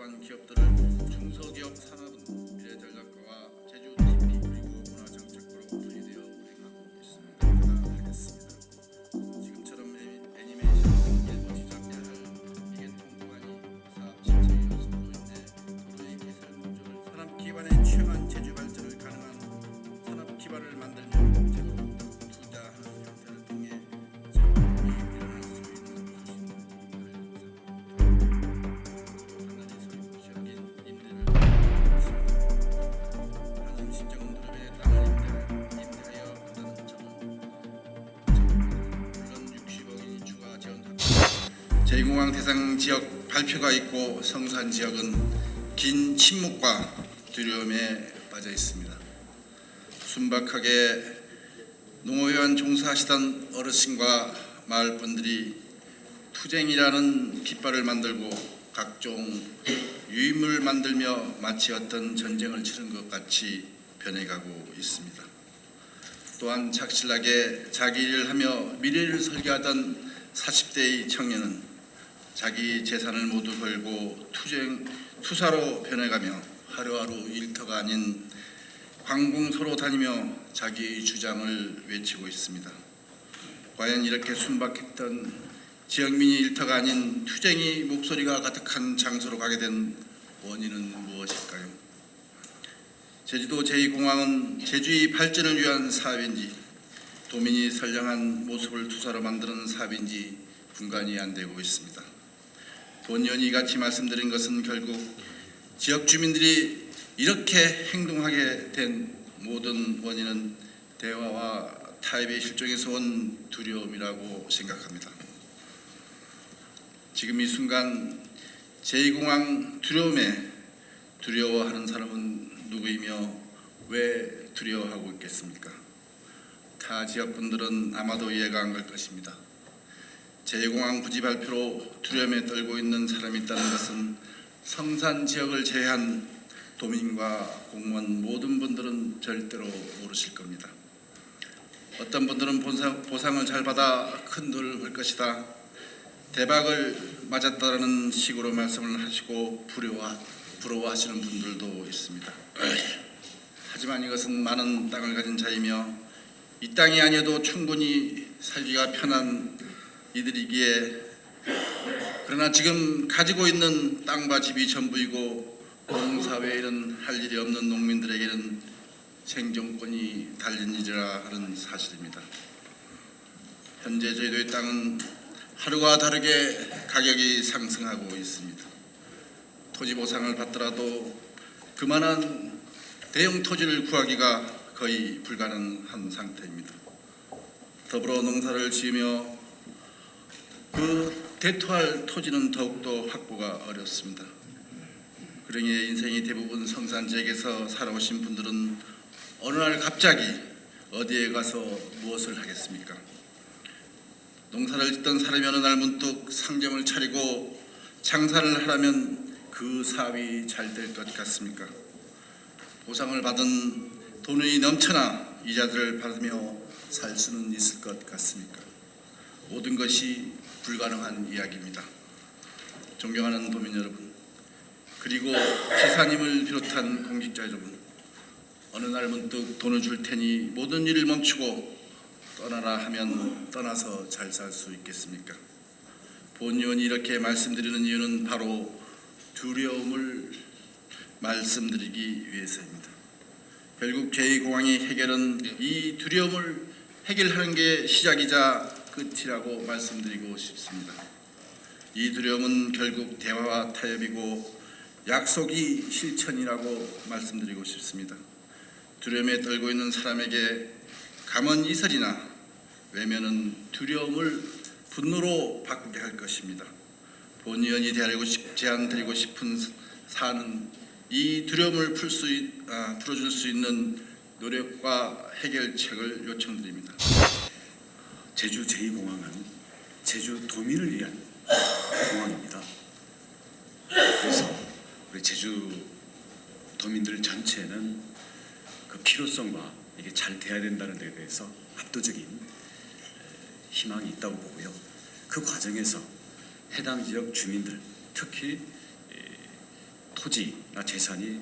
확보한 기업들을 중소기업 산업은 미래전략과와 제주 TP 그리고 문화정책부로 분리되어 운행하고 있습니다. 하겠습니다. 지금처럼 애니메이션 일부 지정해야 할 이겐통 구간이 사업 실체의 요소로 인해 도로의 개설 공조를 산업 기반에 취약한 제주 발전을 가능한 산업 기반을 만들며 제도 투자하는 형태를 통해 창업이 일어날 수 있는 제2공항 대상 지역 발표가 있고 성산 지역은 긴 침묵과 두려움에 빠져 있습니다. 순박하게 농어회원 종사하시던 어르신과 마을 분들이 투쟁이라는 깃발을 만들고 각종 유인물을 만들며 마치 어떤 전쟁을 치른 것 같이 변해가고 있습니다. 또한 착실하게 자기 일을 하며 미래를 설계하던 40대의 청년은 자기 재산을 모두 걸고 투사로 변해가며 하루하루 일터가 아닌 관공서로 다니며 자기 주장을 외치고 있습니다. 과연 이렇게 순박했던 지역민이 일터가 아닌 투쟁이 목소리가 가득한 장소로 가게 된 원인은 무엇일까요? 제주도 제2공항은 제주의 발전을 위한 사업인지 도민이 선량한 모습을 투사로 만드는 사업인지 분간이 안 되고 있습니다. 본연이 같이 말씀드린 것은 결국 지역 주민들이 이렇게 행동하게 된 모든 원인은 대화와 타협의 실종에서 온 두려움이라고 생각합니다. 지금 이 순간 제2공항 두려움에 두려워하는 사람은 누구이며 왜 두려워하고 있겠습니까? 타 지역분들은 아마도 이해가 안 갈 것입니다. 제2공항 부지 발표로 두려움에 떨고 있는 사람이 있다는 것은 성산 지역을 제외한 도민과 공무원 모든 분들은 절대로 모르실 겁니다. 어떤 분들은 보상을 잘 받아 큰 돈을 벌 것이다, 대박을 맞았다는 식으로 말씀을 하시고 부러워하시는 분들도 있습니다. 하지만 이것은 많은 땅을 가진 자이며 이 땅이 아니어도 충분히 살기가 편한 이들이기에, 그러나 지금 가지고 있는 땅과 집이 전부이고 농사 외에는 할 일이 없는 농민들에게는 생존권이 달린 일이라 하는 사실입니다. 현재 제주도의 땅은 하루가 다르게 가격이 상승하고 있습니다. 토지 보상을 받더라도 그만한 대형 토지를 구하기가 거의 불가능한 상태입니다. 더불어 농사를 지으며 그 대토할 토지는 더욱더 확보가 어렵습니다. 그러니 인생이 대부분 성산 지역에서 살아오신 분들은 어느 날 갑자기 어디에 가서 무엇을 하겠습니까? 농사를 짓던 사람이 어느 날 문득 상점을 차리고 장사를 하려면 그 사업이 잘 될 것 같습니까? 보상을 받은 돈이 넘쳐나 이자들을 받으며 살 수는 있을 것 같습니까? 모든 것이 불가능한 이야기입니다. 존경하는 도민 여러분, 그리고 지사님을 비롯한 공직자 여러분, 어느 날 문득 돈을 줄 테니 모든 일을 멈추고 떠나라 하면 떠나서 잘 살 수 있겠습니까? 본 의원이 이렇게 말씀드리는 이유는 바로 두려움을 말씀드리기 위해서입니다. 결국 제2공항의 해결은 이 두려움을 해결하는 게 시작이자 끝이라고 말씀드리고 싶습니다. 이 두려움은 결국 대화와 타협이고 약속이 실천이라고 말씀드리고 싶습니다. 두려움에 떨고 있는 사람에게 감언 이설이나 외면은 두려움을 분노로 바꾸게 할 것입니다. 본 의원이 제안드리고 싶은 사안은 이 두려움을 풀어줄 수 있는 노력과 해결책을 요청드립니다. 제주 제2공항은 제주 도민을 위한 공항입니다. 그래서 우리 제주 도민들 전체는 그 필요성과 이게 잘 돼야 된다는 데 대해서 압도적인 희망이 있다고 보고요. 그 과정에서 해당 지역 주민들, 특히 토지나 재산이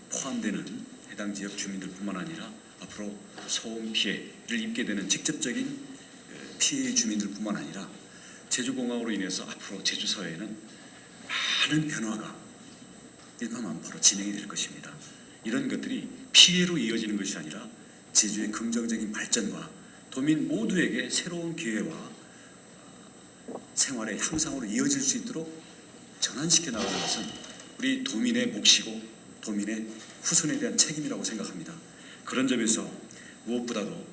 포함되는 해당 지역 주민들뿐만 아니라 앞으로 소음 피해를 입게 되는 직접적인 피해 주민들뿐만 아니라 제주공항으로 인해서 앞으로 제주 사회에는 많은 변화가 일파만파로 진행이 될 것입니다. 이런 것들이 피해로 이어지는 것이 아니라 제주의 긍정적인 발전과 도민 모두에게 새로운 기회와 생활의 향상으로 이어질 수 있도록 전환시켜 나가는 것은 우리 도민의 몫이고 도민의 후손에 대한 책임이라고 생각합니다. 그런 점에서 무엇보다도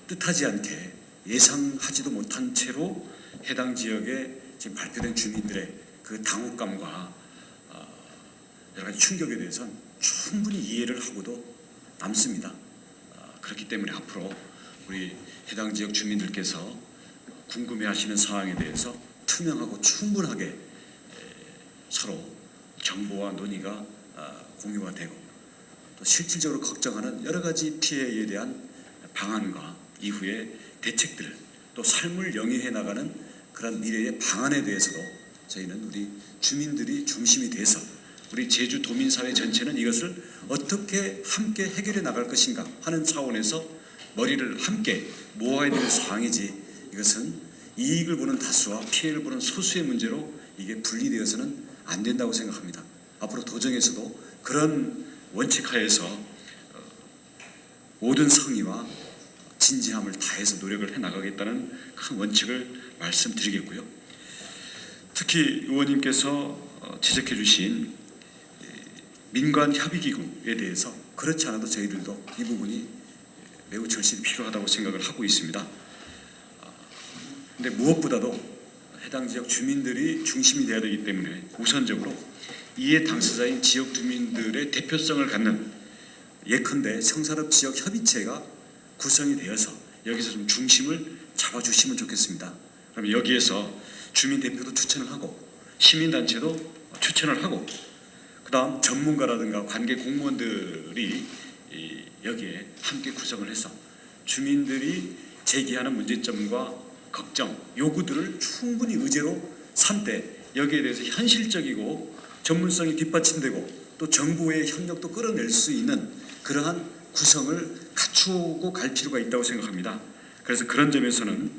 뜻하지 않게 예상하지도 못한 채로 해당 지역에 지금 발표된 주민들의 그 당혹감과 여러 가지 충격에 대해서는 충분히 이해를 하고도 남습니다. 그렇기 때문에 앞으로 우리 해당 지역 주민들께서 궁금해하시는 사항에 대해서 투명하고 충분하게 서로 정보와 논의가 공유가 되고 또 실질적으로 걱정하는 여러 가지 피해에 대한 방안과 이후의 대책들 또 삶을 영위해 나가는 그런 미래의 방안에 대해서도 저희는 우리 주민들이 중심이 돼서 우리 제주 도민사회 전체는 이것을 어떻게 함께 해결해 나갈 것인가 하는 차원에서 머리를 함께 모아야 될 사항이지 이것은 이익을 보는 다수와 피해를 보는 소수의 문제로 이게 분리되어서는 안 된다고 생각합니다. 앞으로 도정에서도 그런 원칙하에서 모든 성의와 진지함을 다해서 노력을 해나가겠다는 큰 원칙을 말씀드리겠고요. 특히 의원님께서 지적해 주신 민관협의기구에 대해서 그렇지 않아도 저희들도 이 부분이 매우 절실히 필요하다고 생각을 하고 있습니다. 그런데 무엇보다도 해당 지역 주민들이 중심이 되어야 되기 때문에 우선적으로 이해 당사자인 지역 주민들의 대표성을 갖는 예컨대 성산업 지역 협의체가 구성이 되어서 여기서 좀 중심을 잡아주시면 좋겠습니다. 그럼 여기에서 주민 대표도 추천을 하고 시민단체도 추천을 하고 그다음 전문가라든가 관계 공무원들이 여기에 함께 구성을 해서 주민들이 제기하는 문제점과 걱정, 요구들을 충분히 의제로 삼되 여기에 대해서 현실적이고 전문성이 뒷받침되고 또 정부의 협력도 끌어낼 수 있는 그러한 구성을 갖추고 갈 필요가 있다고 생각합니다. 그래서 그런 점에서는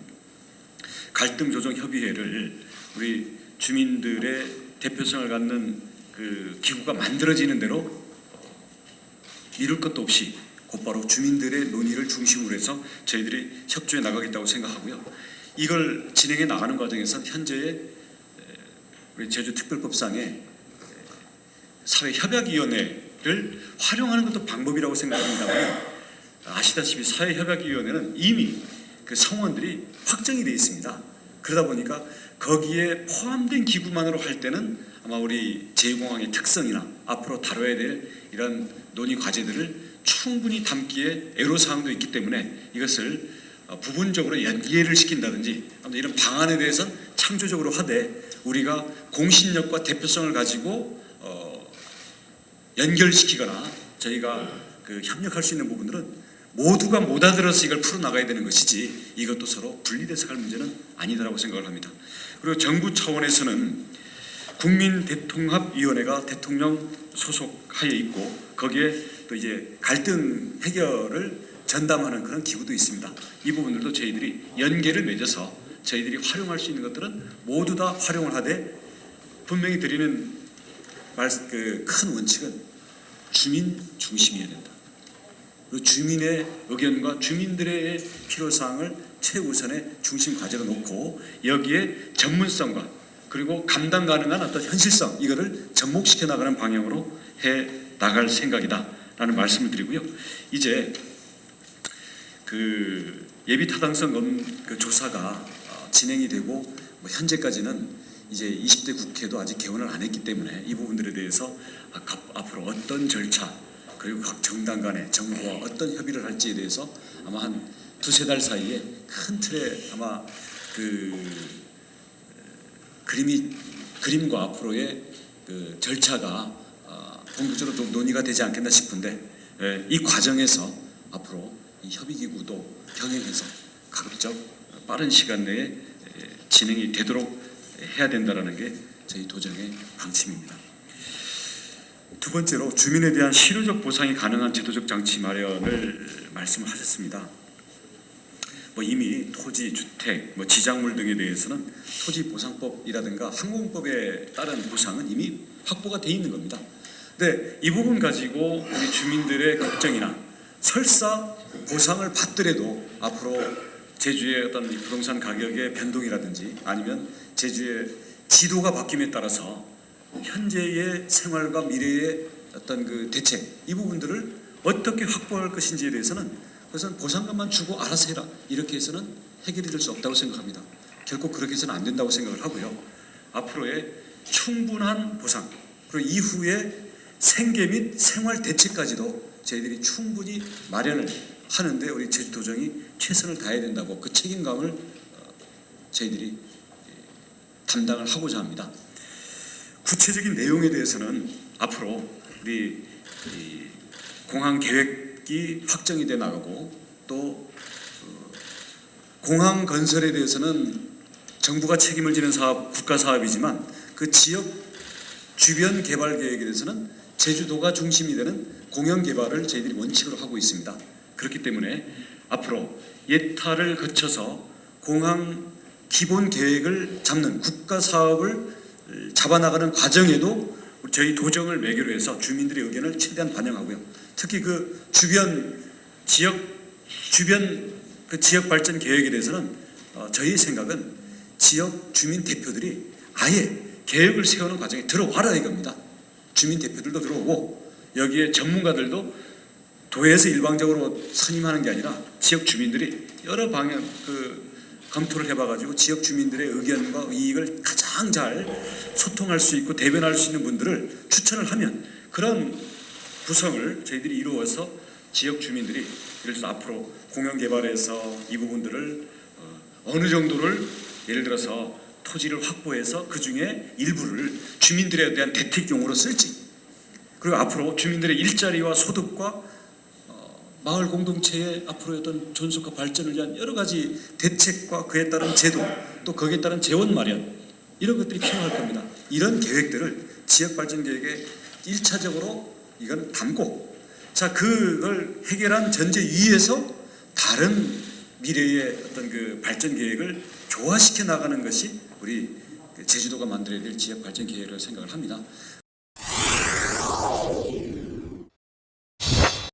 갈등조정협의회를 우리 주민들의 대표성을 갖는 그 기구가 만들어지는 대로 미룰 것도 없이 곧바로 주민들의 논의를 중심으로 해서 저희들이 협조해 나가겠다고 생각하고요. 이걸 진행해 나가는 과정에서 현재의 우리 제주특별법상의 사회협약위원회를 활용하는 것도 방법이라고 생각합니다만 아시다시피 사회협약위원회는 이미 그 성원들이 확정이 되어 있습니다. 그러다 보니까 거기에 포함된 기구만으로 할 때는 아마 우리 제2공항의 특성이나 앞으로 다뤄야 될 이런 논의 과제들을 충분히 담기에 애로사항도 있기 때문에 이것을 부분적으로 연계를 시킨다든지 이런 방안에 대해서는 창조적으로 하되 우리가 공신력과 대표성을 가지고 연결시키거나 저희가 그 협력할 수 있는 부분들은 모두가 못 알아들어서 이걸 풀어나가야 되는 것이지 이것도 서로 분리돼서 갈 문제는 아니다라고 생각을 합니다. 그리고 정부 차원에서는 국민대통합위원회가 대통령 소속하에 있고 거기에 또 이제 갈등 해결을 전담하는 그런 기구도 있습니다. 이 부분들도 저희들이 연계를 맺어서 저희들이 활용할 수 있는 것들은 모두 다 활용을 하되 분명히 드리는 그 큰 원칙은 주민 중심이어야 된다. 그리고 주민의 의견과 주민들의 필요사항을 최우선의 중심 과제로 놓고 여기에 전문성과 그리고 감당 가능한 어떤 현실성 이거를 접목시켜 나가는 방향으로 해 나갈 생각이다라는 말씀을 드리고요. 이제 그 예비 타당성 그 조사가 진행이 되고 뭐 현재까지는 이제 20대 국회도 아직 개원을 안 했기 때문에 이 부분들에 대해서 앞으로 어떤 절차 그리고 각 정당 간에 정부와 어떤 협의를 할지에 대해서 아마 한 두세 달 사이에 큰 틀에 아마 그 그림과 앞으로의 그 절차가 본격적으로 논의가 되지 않겠나 싶은데 이 과정에서 앞으로 이 협의기구도 병행해서 가급적 빠른 시간 내에 진행이 되도록 해야 된다라는 게 저희 도정의 방침입니다. 두 번째로 주민에 대한 실효적 보상이 가능한 제도적 장치 마련을 말씀을 하셨습니다. 이미 토지, 주택, 지작물 등에 대해서는 토지보상법이라든가 항공법에 따른 보상은 이미 확보가 돼 있는 겁니다. 근데 이 부분 가지고 우리 주민들의 걱정이나 설사 보상을 받더라도 앞으로 제주의 어떤 부동산 가격의 변동이라든지 아니면 제주의 지도가 바뀜에 따라서 현재의 생활과 미래의 어떤 그 대책 이 부분들을 어떻게 확보할 것인지에 대해서는 그것은 보상금만 주고 알아서 해라 이렇게 해서는 해결이 될 수 없다고 생각합니다. 결코 그렇게 해서는 안 된다고 생각을 하고요. 앞으로의 충분한 보상 그리고 이후에 생계 및 생활 대책까지도 저희들이 충분히 마련을 하는데 우리 제주도정이 최선을 다해야 된다고 그 책임감을 저희들이 담당을 하고자 합니다. 구체적인 내용에 대해서는 앞으로 우리 공항 계획이 확정이 돼 나가고 또 공항 건설에 대해서는 정부가 책임을 지는 사업, 국가 사업이지만 그 지역 주변 개발 계획에 대해서는 제주도가 중심이 되는 공영 개발을 저희들이 원칙으로 하고 있습니다. 그렇기 때문에 앞으로 예타를 거쳐서 공항 기본 계획을 잡는 국가 사업을 잡아나가는 과정에도 저희 도정을 매개로 해서 주민들의 의견을 최대한 반영하고요. 특히 그 주변 그 지역 발전 계획에 대해서는 저희 생각은 지역 주민 대표들이 아예 계획을 세우는 과정에 들어와라 이겁니다. 주민 대표들도 들어오고 여기에 전문가들도 도에서 일방적으로 선임하는 게 아니라 지역 주민들이 여러 방향 검토를 해봐가지고 지역 주민들의 의견과 이익을 가장 잘 소통할 수 있고 대변할 수 있는 분들을 추천을 하면 그런 구성을 저희들이 이루어서 지역 주민들이 예를 들어서 앞으로 공영 개발에서 이 부분들을 어느 정도를 예를 들어서 토지를 확보해서 그 중에 일부를 주민들에 대한 대책용으로 쓸지 그리고 앞으로 주민들의 일자리와 소득과 마을 공동체의 앞으로의 어떤 존속과 발전을 위한 여러 가지 대책과 그에 따른 제도 또 거기에 따른 재원 마련 이런 것들이 필요할 겁니다. 이런 계획들을 지역 발전 계획에 1차적으로 이건 담고 자 그걸 해결한 전제 위에서 다른 미래의 어떤 그 발전 계획을 조화시켜 나가는 것이 우리 제주도가 만들어야 될 지역 발전 계획이라고 생각을 합니다.